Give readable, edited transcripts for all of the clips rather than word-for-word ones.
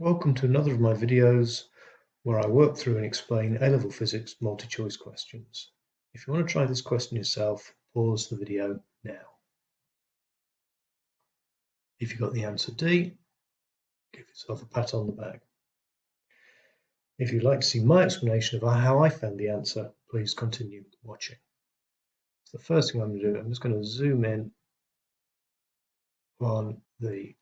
Welcome to another of my videos where I work through and explain A-level Physics multi-choice questions. If you want to try this question yourself, pause the video now. If you got the answer D, give yourself a pat on the back. If you'd like to see my explanation of how I found the answer, please continue watching. So the first thing I'm going to do, I'm just going to zoom in on the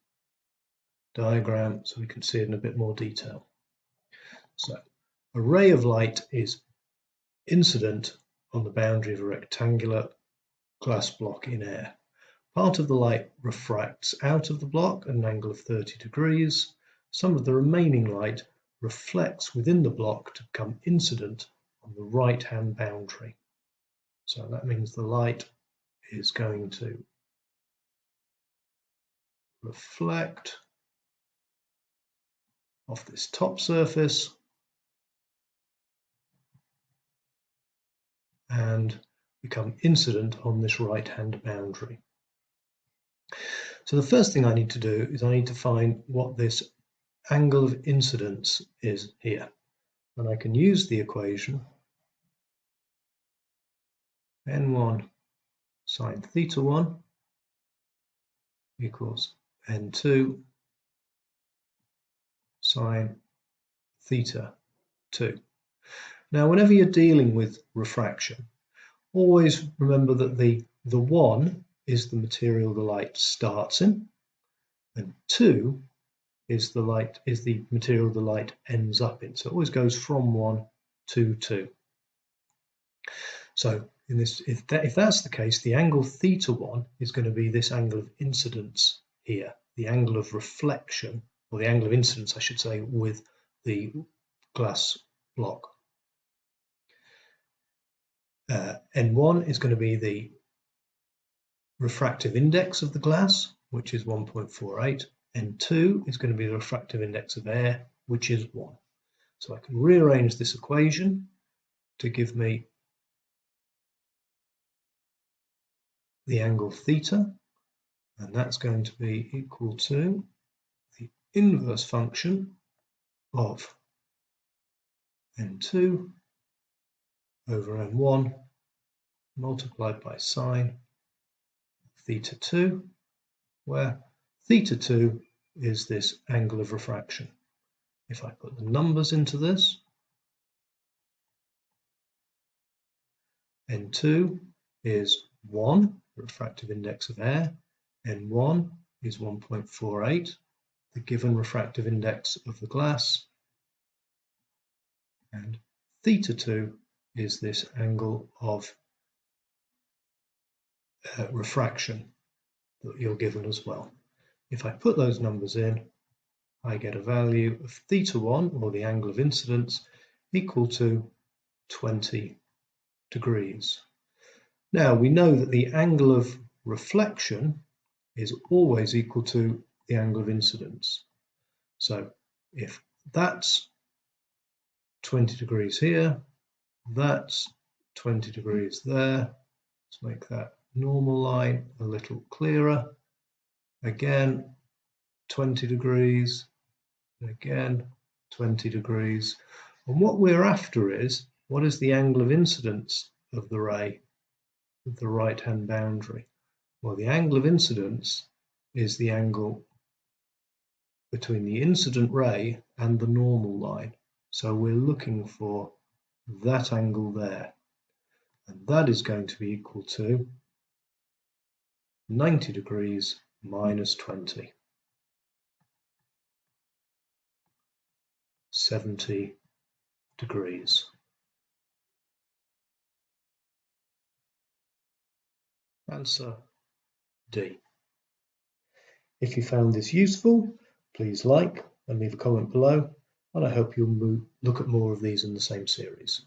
diagram so we can see it in a bit more detail. So a ray of light is incident on the boundary of a rectangular glass block in air. Part of the light refracts out of the block at an angle of 30 degrees. Some of the remaining light reflects within the block to become incident on the right-hand boundary. So that means the light is going to reflect off this top surface and become incident on this right-hand boundary. So the first thing I need to do is I need to find what this angle of incidence is here. And I can use the equation n1 sine theta 1 equals n2 sine theta 2. Now, whenever you're dealing with refraction, always remember that the 1 is the material the light starts in, and 2 is the material the light ends up in. So it always goes from 1 to 2. So in this, if that's the case, the angle theta 1 is going to be this angle of incidence here, the angle of reflection, or the angle of incidence, I should say, with the glass block. N1 is going to be the refractive index of the glass, which is 1.48. N2 is going to be the refractive index of air, which is 1. So I can rearrange this equation to give me the angle theta, and that's going to be equal to the inverse function of n2 over n1 multiplied by sine theta 2, where theta 2 is this angle of refraction. If I put the numbers into this, n2 is 1, the refractive index of air, n1 is 1.48, the given refractive index of the glass, and theta 2 is this angle of refraction that you're given as well. If I put those numbers in, I get a value of theta 1, or the angle of incidence, equal to 20 degrees. Now we know that the angle of reflection is always equal to the angle of incidence. So if that's 20 degrees here, that's 20 degrees there. Let's make that normal line a little clearer. Again, 20 degrees, again, 20 degrees. And what we're after is, what is the angle of incidence of the ray with the right-hand boundary? Well, the angle of incidence is the angle between the incident ray and the normal line. So we're looking for that angle there. And that is going to be equal to 90 degrees minus 20. 70 degrees. Answer D. If you found this useful, please like and leave a comment below, and I hope you'll look at more of these in the same series.